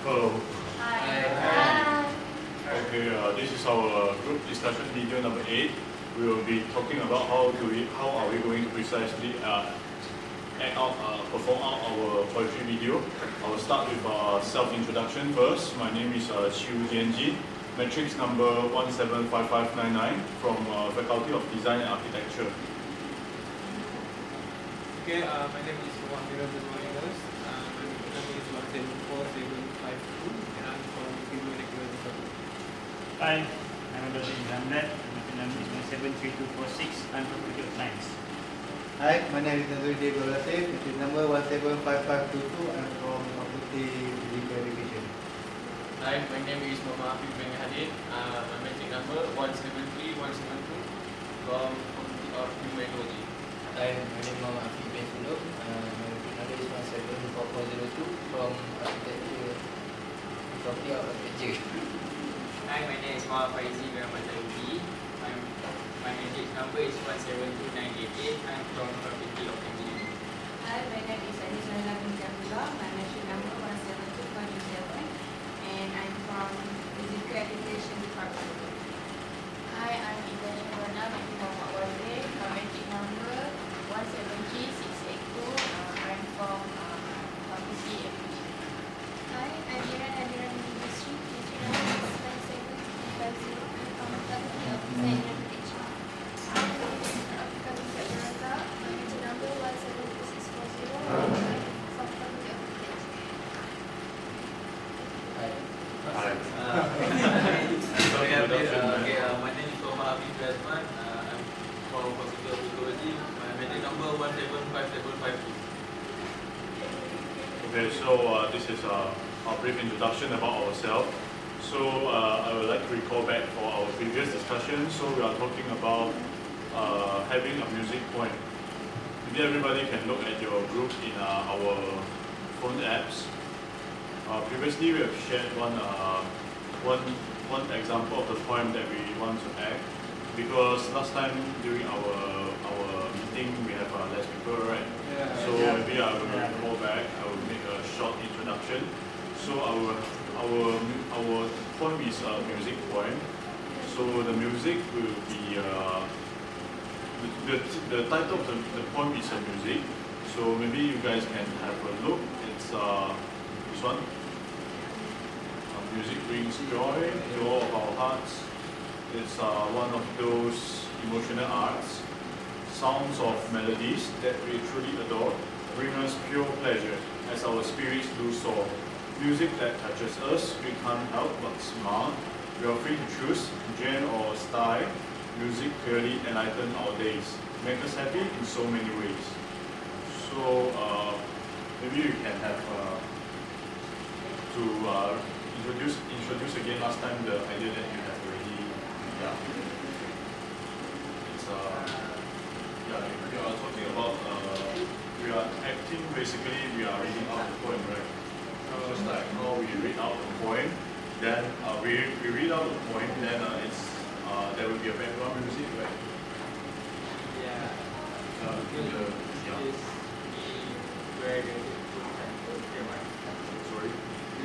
Hello. Hi. Okay, this is our group discussion video number 8. We will be talking about how are we going to precisely perform out our poetry video. I will start with self-introduction first. My name is Chiu Jianji, matrix number 175599 from Faculty of Design and Architecture. Okay, my name is Wahira Zemalingas. My number is 174752 and I'm from Biblioteca Department. Hi, I'm Dr. Zamdat. My number is 73246. I'm from Faculty of Science. Hi, my name is Nazruddin Latif. It is number 175522. I'm from Faculty of Physical Education. Hi, my name is Muhammad Afif bin Hadid. My matric number 173172 from Faculty of Humanology. Hi, my name is Muhammad Afif bin Suluk. My matric number is 174402 from Architecture, Faculty of Architecture. Hi, my name is Muhammad Faizi bin Ahmad Talubi. My matric number is 172988. I'm from Faculty of Engineering. Hi, my name is Anizana bin Jabullah. My matric number 17227 and I'm from Physical Education Department. Hi, I'm Ida Shabana bin Muhammad Wazir. My matric number 170682. I'm from Faculty of Education. Hi, I'm Iran Adiran Industry. Matric number is 17350. I'm from Faculty of Design and Architecture. My matric number 17640. I'm from Faculty of Architecture. Hi. My name is Muhammad Afif Razman. I'm from Faculty of Ecology. My matric number 175752. Okay, so this is a brief introduction about ourselves. So I would like to recall back for our previous discussion. So we are talking about having a music point. Maybe everybody can look at your group in our phone apps. Previously, we have shared one example of the poem that we want to act. Because last time during our meeting we have less people, right? Yeah. So maybe I will recall back. I will make a short introduction. So our poem is a music poem. So the music will be the title of the poem is a music. So maybe you guys can have a look. It's this one. Music brings joy to all of our hearts. It's one of those emotional arts. Sounds of melodies that we truly adore bring us pure pleasure as our spirits do soar. Music that touches us, we can't help but smile. We are free to choose genre or style. Music clearly enlightens our days, make us happy in so many ways. So maybe you can have to introduce again last time the idea that you have already. Yeah. It's we are talking about we are acting, basically we are reading out the poem, right? Just like how we read out the poem, then we read out the poem, then it's there will be a background music, right? Yeah. Sorry.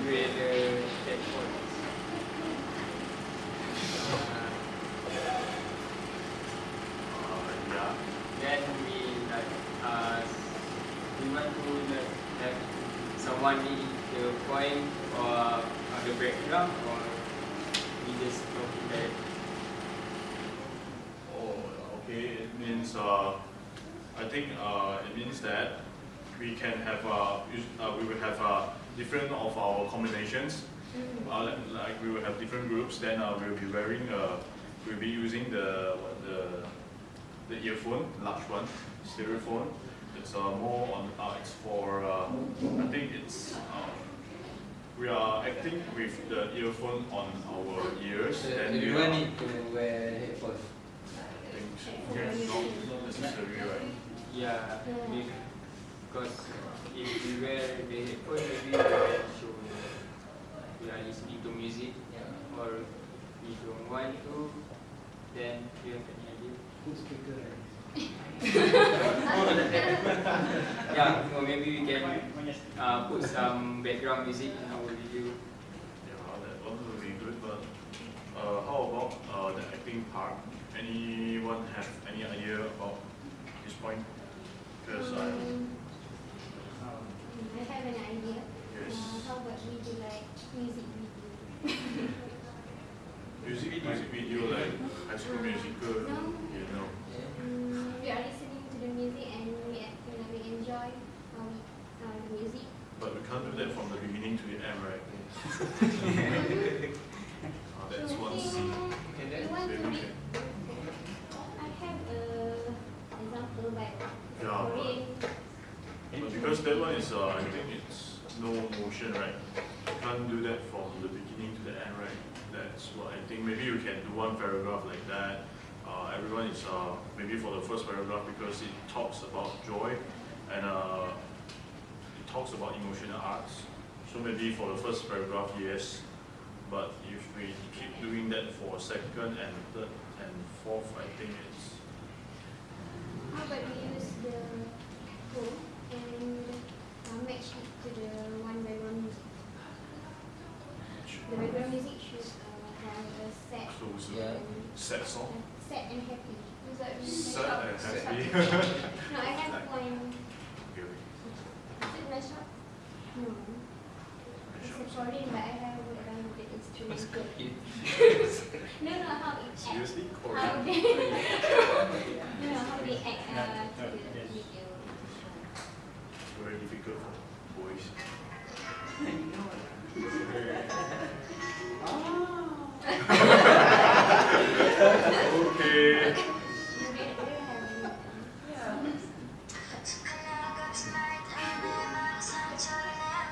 Where the checkpoints. Yeah. Then we want to have someone in the point or on the background, or we just talking that. Oh, okay. It means I think it means that we can have we will have different of our combinations. Like we will have different groups. Then we'll be wearing we'll be using the earphone, large one, stereophone. It's more on it's for I think it's we are acting with the earphone on our ears. Then we Everyone are, need to wear headphones. not necessary, right? Yeah, because if we wear the headphone, maybe we can show we are listening to music, or we don't want to, then we have any idea. Good speaker. Yeah, or maybe we can put some background music in our video. Yeah, that one will be good, but how about the acting part? Anyone have any idea about this point? Because I have an idea. yes. How about we do like music video? Music video like High School Musical, No. you know. We are listening to the music and we enjoy the music. But we can't do that from the beginning to the end, right? That's So I one think scene. you want to Maybe we read. can. I have an example like Yeah, Korean. but because that one is, I think it's no motion, right? You can't do that from the beginning to the end, right? That's what I think. Maybe you can do one paragraph like that. Everyone is maybe for the first paragraph because it talks about joy and it talks about emotional arts. So maybe for the first paragraph, yes. But if we keep doing that for second and third and fourth, I think it's How about we use the poem and match it to the one background music? The background music should have a sad close Yeah. sad song. sad and happy. Is that really Sad and happy. No, I have one. Okay. Is it mashed up? No. It's a Korean, but I haven't done the instrumental. No, how it acts. Seriously? How Korean? they, no, how they act to the video. Very difficult for boys. Okay. Turning around. Serious.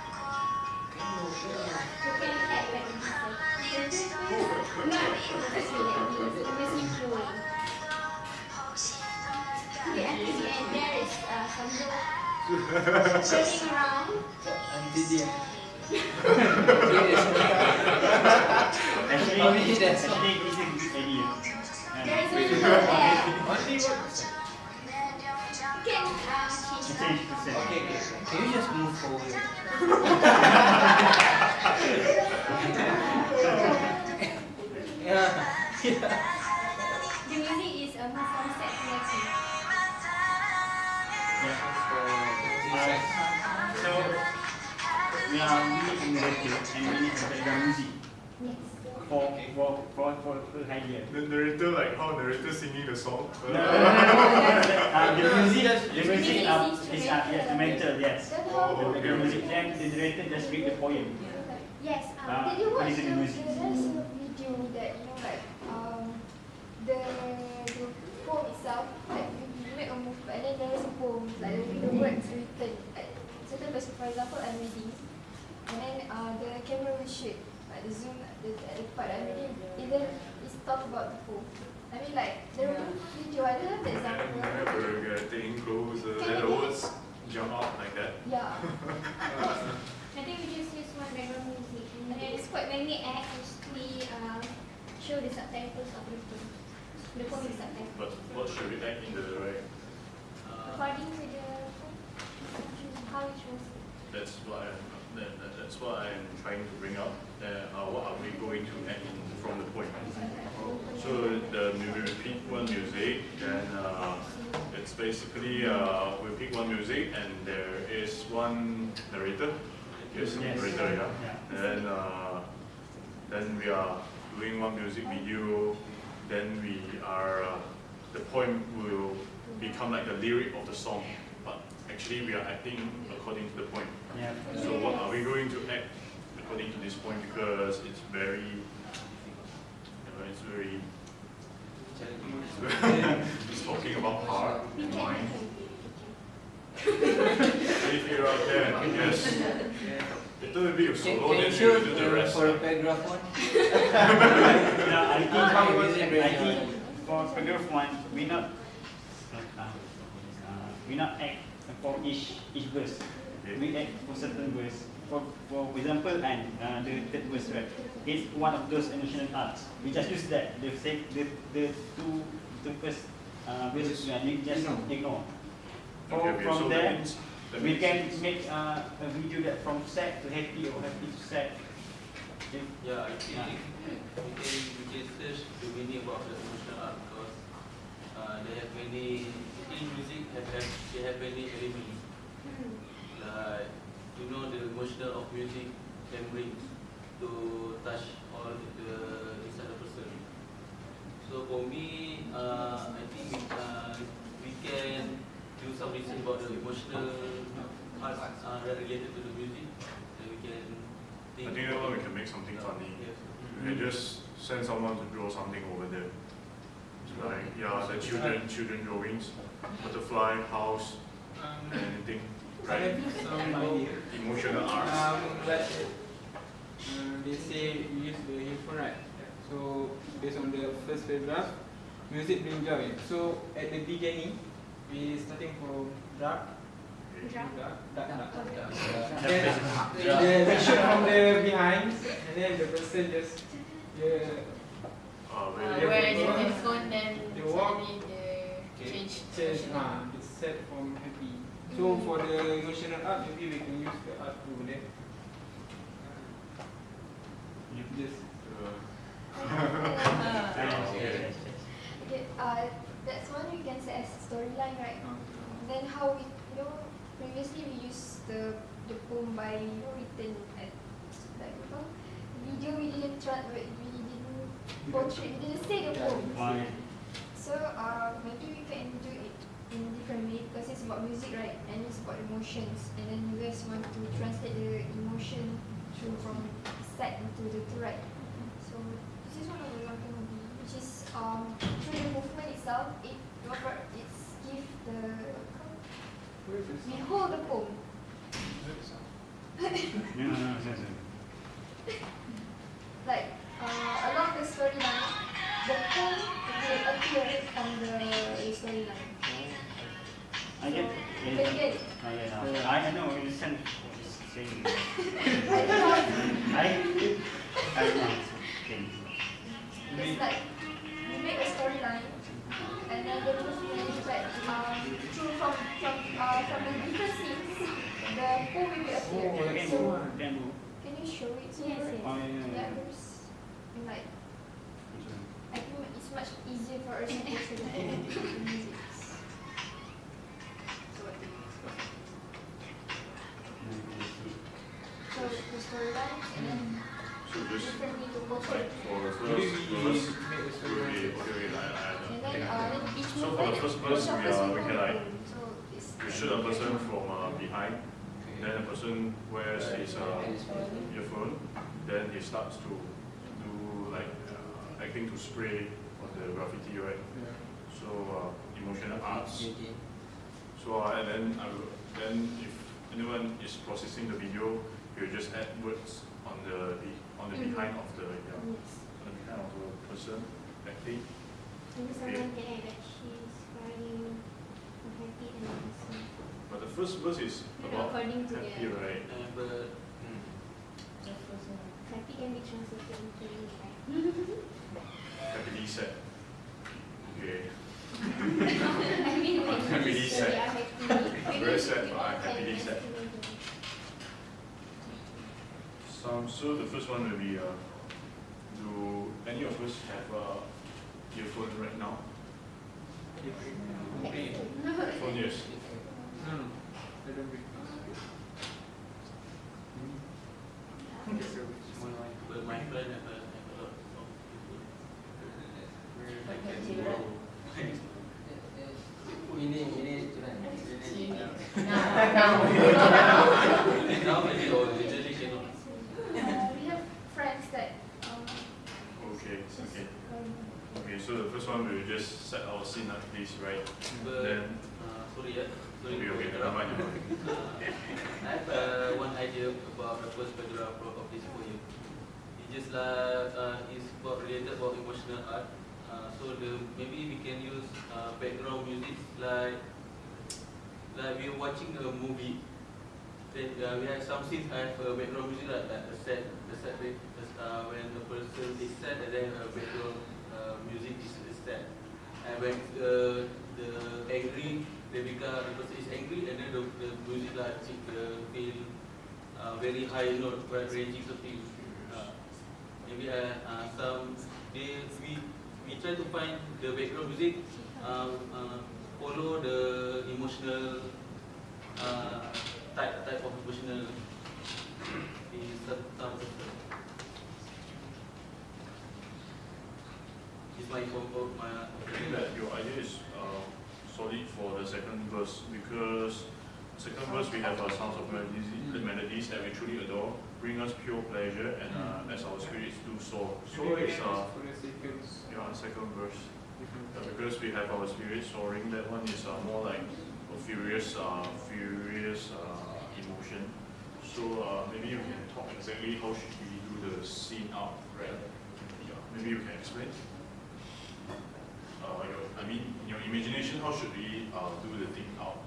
Actually, it's a good idea. There is a people there. Only one. You can change that. Okay. Can you just move forward? Yeah. The music is a move from set to next scene. So, we are really innovative and we need to background music Yes. for idea. The narrator, like how narrator singing the song. The music is instrumental, yes. That's Oh, how. The background music, then the director just read the poem. Yes. Ah, Did you watch listen to music. there's a video that like the poem itself, like you make a move, and then there is a poem, like the words written. Like, certain person, for example, I'm reading, and then the camera will shoot, like the zoom at the part I'm reading, and then it's talk about the poem. I mean, like the video, I don't have the example. Never getting closer. Then the words jump out like that. Yeah. I think we just use one background music, and then it's quite when we act, we show the subtitles of the poem. The poem is subtitled. But what should we act in the right? According to the how it translates. That's what I'm trying to bring up. What are we going to add in from the point? So we repeat one music, then it's basically we pick one music and there is one narrator. Yes, narrator, yeah. Then we are doing one music video. Then we are the poem will become like the lyric of the song, but actually we are acting according to the point. Yeah. So what are we going to act according to this point? Because it's very, it's talking about heart and mind. If you're out there, yes. Little maybe you solo, Can then you you show do the rest. for a paragraph one? I think for paragraph one, we not act for each verse. We act for certain verse. For example, and the third verse, right? It's one of those emotional arts. We just use that. The two first verse, you just ignore. Okay, From so there, that means We can make a video that from sad to happy or happy to sad. Yeah, I think we can search the meaning about the emotional art because they have many in music they have many elements. Like you know the emotional of music can bring to touch all the inside the person. So for me, I think we can do some research about the emotional parts related to the music. And we can think. I think that one we can make something funny. Yes. We can just send someone to draw something over there. Like the children drawings, butterfly, house, anything. I Right? have some idea. Emotional arts. Like they say we use the headphone, right? So based on the first paragraph, music bring joy. So at the beginning, we starting from dark. Then they shoot from the behind, and then the person just Where the headphone then they walk. suddenly the change. It's set from happy. So for the emotional art, maybe we can use the art over there. You just Okay, that's one we can say as storyline, right? Then how we, previously we used the poem by written at like video. We didn't portray, we didn't say the poem. So maybe we can do it in different way because it's about music, right? And it's about emotions. And then you guys want to translate the emotion from sad into the right. So this is one of the example movie, which is through the movement itself, it's give the we hold the poem. Like along the storyline, the poem will appear on the storyline. I get You can get it. I know you send saying. I know. It's like we make a storyline, and then the movement is like through from the different scenes, the poem will appear. So can you show it? Yes. Yeah, there's like I think it's much easier for us to portray the poem in music. So the storyline and then So just different way to portray. like for the maybe first we verse, make a okay, storyline. And then each So for movement, the first each verse, of we us are- will we hold can the like- poem. So it's you shoot a person from behind, then the person wears his earphone, then he starts to do like acting to spray on the graffiti, right? So emotional arts. So and then if anyone is processing the video, you just add words on the behind of the on the behind of the person acting. Maybe someone can add that she's crying or happy and also But the first verse is about according to happy, the right? happy can be translated into right? Happily sad. Okay. I mean when Happily we sad. are happy. I'm very sad, but I'm happily sad. So the first one will be do any of us have earphone right now? Phone, yes. No, I don't bring. But my friend have a lot of people. I can borrow. Ini Now maybe or literally cannot. we have friends that Okay. Okay, so the first one we will just set our scene at least, right? But Then sorry, sorry. okay, to never mind. I have one idea about the first paragraph of this poem. It's just like it's related about emotional art. So maybe we can use background music like we're watching a movie. Then we have some scenes have background music like the set bit. When the person is sad, and then background music is sad. And when the angry, the person is angry, and then the music like very high note, ranging something. Maybe some we try to find the background music follow the emotional type of emotional some system. It's my I think that your idea is solid for the second verse, because second verse we have sounds of melodies that we truly adore, bring us pure pleasure, and as our spirits do so. So it's second verse. Because we have our spirits soaring, that one is more like a furious emotion. So maybe you can talk exactly how should we do the scene out, right? Yeah, maybe you can explain. I mean, in your imagination, how should we do the thing out?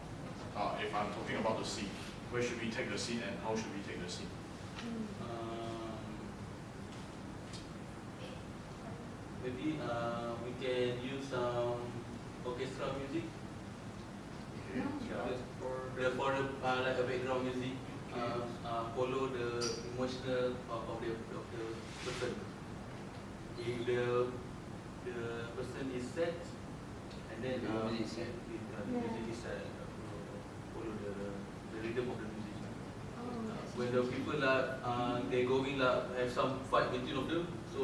If I'm talking about the scene, where should we take the scene and how should we take the scene? Maybe we can use some orchestra music. Okay. For the like a background music, follow the emotional of the person. If the person is sad, and then the music is sad, follow the rhythm of the music. When the people they going have some fight between of them, so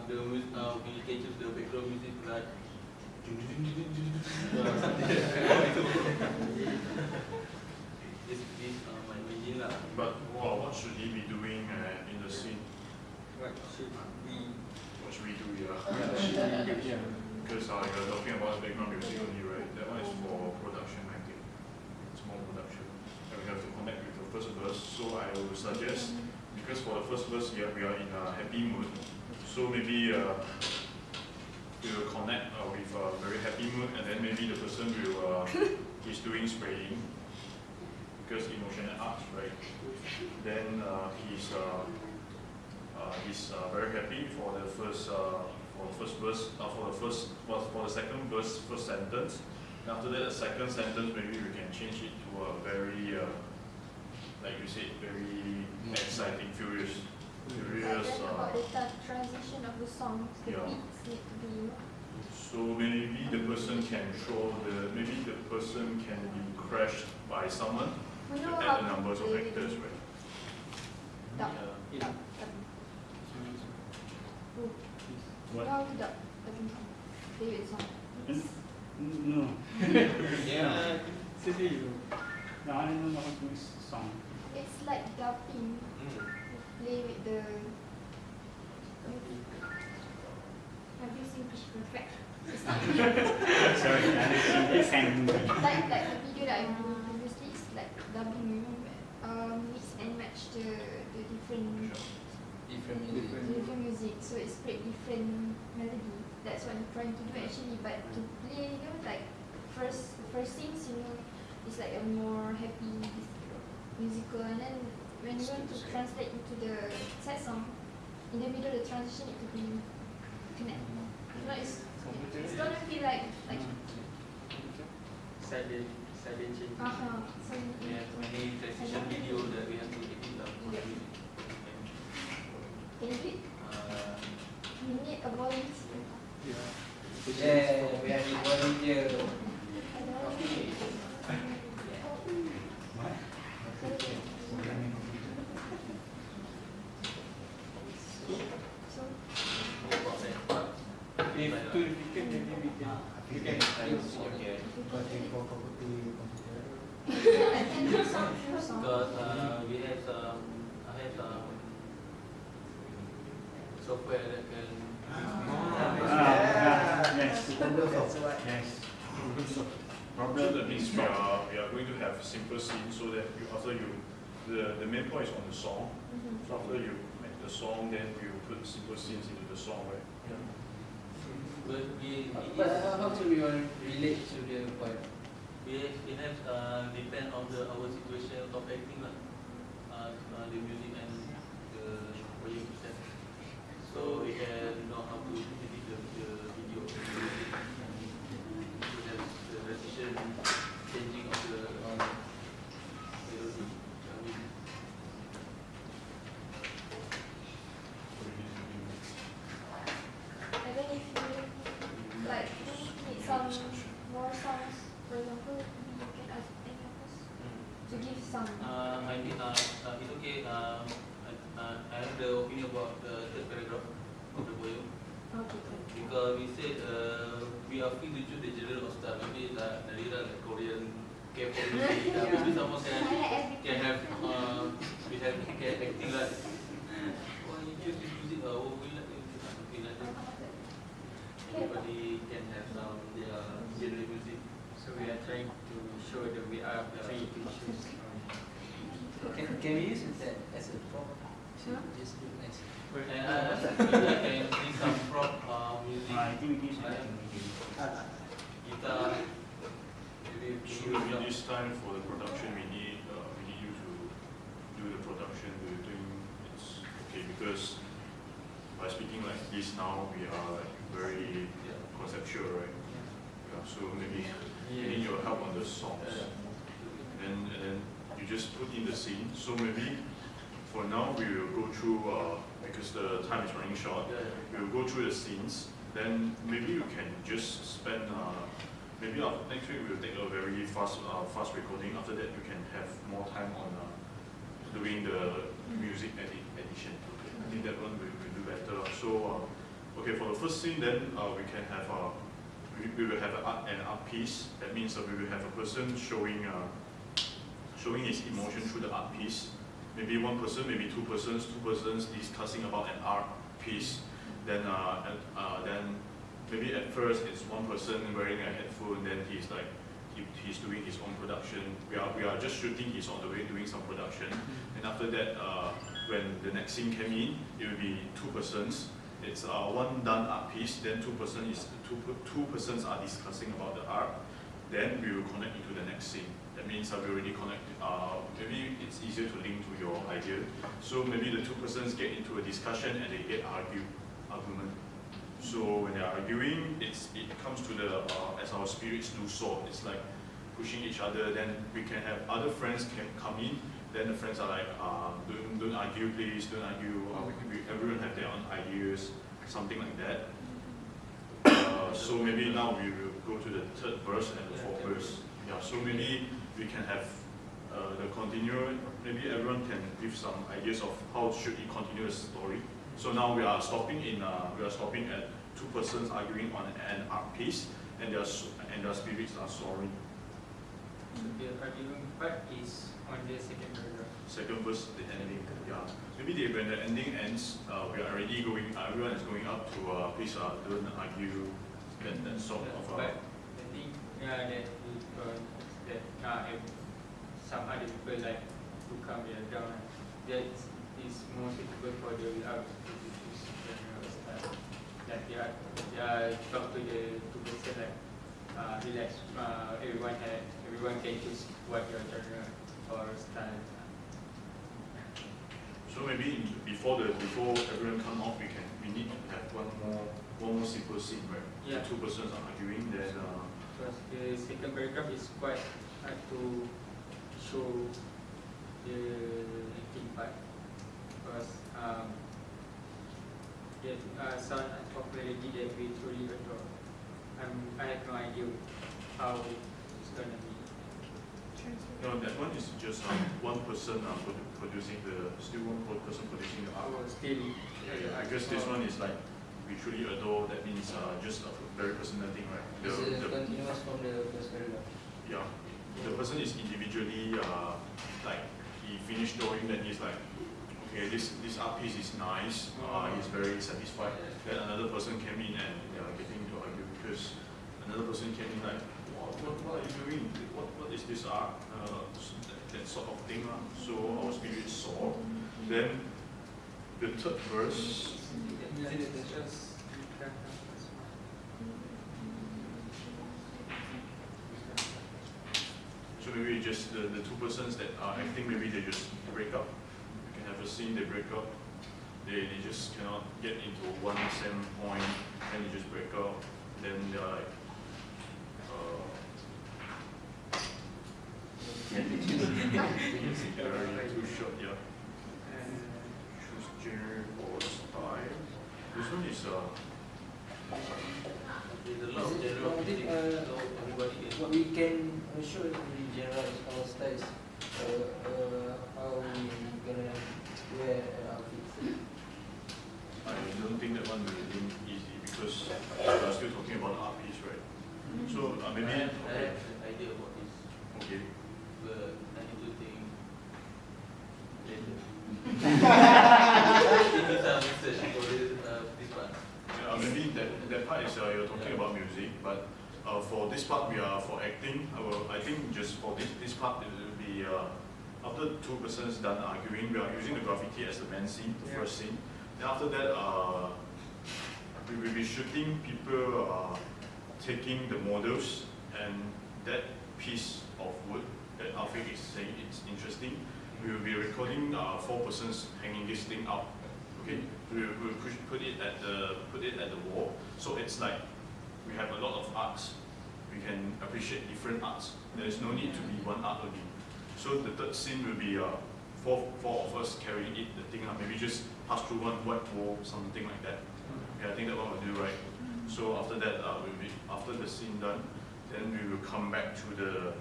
the music we can choose the background music like. This my imagine lah. But what should he be doing in the scene? What should we? What should we do? Yeah. Because you're talking about background music only, right? That one is for production, I think. It's more production. And we have to connect with the first verse. So I will suggest, because for the first verse, we are in a happy mood. So maybe we will connect with a very happy mood, and then maybe the person will is doing spraying, because emotional arts, right? Then he's very happy for the first verse, for the second verse, first sentence. And after that, the second sentence, maybe we can change it to a very like you said, very exciting, furious. About the transition of the songs, the beats need to be. So maybe the person can maybe the person can be crashed by someone to add the numbers of actors, right? What? How to dub? David song. No. Yeah. No, I don't know how to use song. It's like dubbing. Play with the. Have you seen Pitch Perfect? Sorry, I can. Like the video that I did previously, it's like dubbing, mix and match the different music. So it's create different melody. That's what I'm trying to do actually. But to play, like first scenes, it's like a more happy musical, and then when you want to translate into the sad song, in the middle the transition need to be connect. If not, it's gonna feel like Sudden change. So We have many transition video that we have to edit up. can you do it? You need a volunteer. Yeah, we have a volunteer. If too difficult, maybe we can For property computer. I can do some few songs. Because we have I have some software that can. Yes. Yes. So that means we are going to have simple scenes, so that the main point is on the song. So after you make the song, then you put simple scenes into the song, right? But How do we relate to the point? we have depend on our situation of acting lah. The music and the way you present. So we can know how to edit the video. We have the transition, changing of the melody. give some. I mean, it's okay. I have the opinion about the third paragraph of the poem. Okay. Because we said we are free to choose the genre of style. Maybe Narira like Korean K-pop music. Maybe someone can have we have can acting like why you choose this music? Oh, we like something like that. Everybody can have some their genre music. So we are trying to show that we are free to choose. Can we use that as a prop? Just look nice. And I can bring some prop music. I think we can Guitar. So maybe this time for the production, we need you to do the production. Do you think it's okay? Because by speaking like this now, we are like very conceptual, right? Yeah. So maybe we need your help on the songs, and then you just put in the scene. So maybe for now we will go through because the time is running short. We will go through the scenes. Then maybe you can just spend. Maybe next week we'll take a very fast recording. After that, you can have more time on doing the music edition. I think that one will do better. So, okay, for the first scene, then we can have we will have an art piece. That means we will have a person showing his emotion through the art piece. Maybe one person, maybe two persons discussing about an art piece. Then maybe at first it's one person wearing a headphone, then he's like he's doing his own production. We are just shooting, he's on the way doing some production. And after that, when the next scene came in, it will be two persons. It's one done art piece, then two persons are discussing about the art. Then we will connect into the next scene. That means we already connected. Maybe it's easier to link to your idea. So maybe the two persons get into a discussion and they get argument. So when they are arguing, it comes to the as our spirits do so. It's like pushing each other. Then we can have other friends can come in. Then the friends are like, don't argue, please, don't argue. Everyone have their own ideas, something like that. So maybe now we will go to the third verse and the fourth verse. Yeah. So maybe we can have the continual. Maybe everyone can give some ideas of how should it continue the story. So now we are stopping at two persons arguing on an art piece, and their spirits are soaring. So the arguing part is on the second paragraph. Second verse, the ending. Yeah. Maybe when the ending ends, we are already going. Everyone is going up to please don't argue. That sort of. But I think that some other people like to come here down. That is more suitable for the art to choose genre style. Like they talk to the person like relax. Everyone can choose what your genre or style. So maybe before everyone come off, we need to have one more simple scene, right? Yeah. The two persons are arguing. Then because the second paragraph is quite hard to show the acting part. Because some popularity that we truly adore. I have no idea how it's gonna be. no, that one is just one person producing still one person producing the art. Oh, still. Yeah, because this one is like we truly adore. That means just a very personal thing, right? It's continuous from the first paragraph. Yeah, the person is individually like he finished drawing, then he's like, okay, this art piece is nice. He's very satisfied. Then another person came in and they are getting to argue because another person came in like, what are you doing? What is this art? That sort of thing. So our spirit soar. Then the third verse. So maybe just the two persons that are acting, maybe they just break up. You can have a scene, they break up. They just cannot get into one same point, then they just break up. Then they're like, too short, yeah. Choose genre or style. This one is There's a lot of genre of music, so everybody can. What we can show in the genre is our styles. how we gonna wear our outfits. I don't think that one will be easy because we are still talking about art piece, right? So maybe I have okay. an idea about this, Okay. but I need to think later. Give me some research for this one. Maybe that part is you're talking about music, but for this part we are for acting. I think just for this part it will be after two persons done arguing, we are using the graffiti as the main scene, the first scene. Then after that we will be shooting people taking the models, and that piece of wood that Alfred is saying it's interesting. We will be recording 4 persons hanging this thing up. Okay, we will put it at the wall. So it's like we have a lot of arts. We can appreciate different arts. There is no need to be one art only. So the third scene will be four of us carrying the thing up. Maybe just pass through one white wall, something like that. Okay, I think that one will do right. So after that, after the scene done, then we will come back to the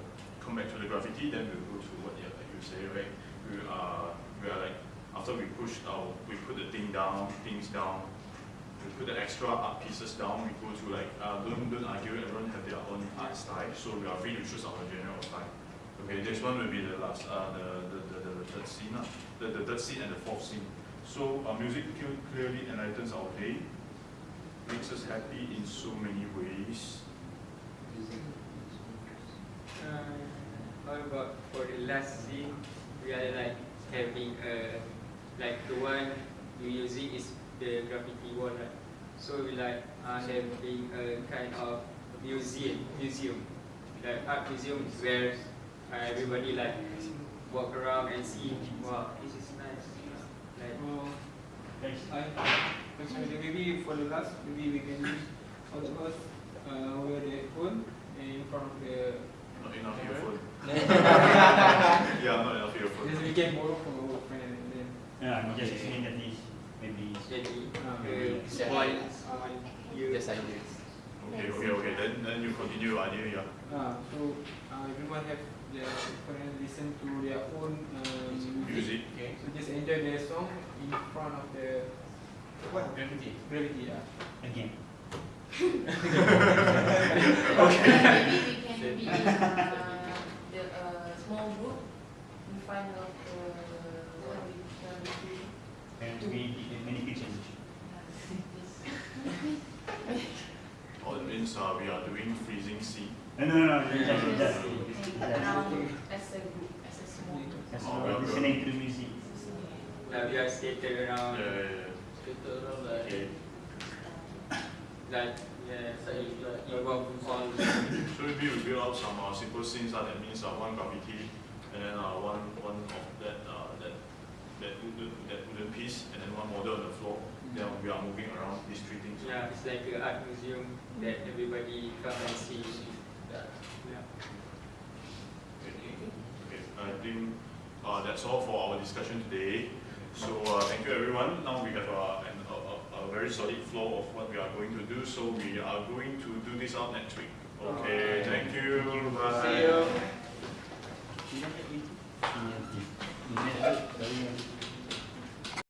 graffiti. Then we will go to what you say, right? We are like after we we put the things down. We put the extra art pieces down. We go to like don't argue. Everyone have their own art style, so we are free to choose our general style. Okay, this one will be the last the third scene, the third scene and the fourth scene. So music clearly enlightens our day, makes us happy in so many ways. How about for the last scene, we are like having like the one we using is the graffiti wall, right? So we like having a kind of museum, like art museum where everybody like walk around and see, wow, this is nice. Like, maybe for the last, maybe we can use all of us wear the phone in front of the. Not enough earphone. Yeah, not enough earphone. Just we can borrow from our friend and then. Yeah, just explain that is maybe. Just ideas. Okay. Then you continue your idea, yeah. So everyone have their friend listen to their own Music. Okay. So just enjoy their song in front of the what? Gravity. Gravity, yeah. Again. Maybe we can be the small group in front of And we many pictures. Oh, it means we are doing freezing sea. No. around as a group, as a small group. We are listening to the music. we are scattered around. Kita orang like Okay. Like involve all. So maybe we build out some simple scenes. That means one graffiti, and then one of that wooden piece, and then one model on the floor. Then we are moving around these 3 things. Yeah, it's like an art museum that everybody come and see. Yeah. Okay. I think that's all for our discussion today. So thank you everyone. Now we have a very solid flow of what we are going to do. So we are going to do this out next week. Okay, thank you. Bye. See you.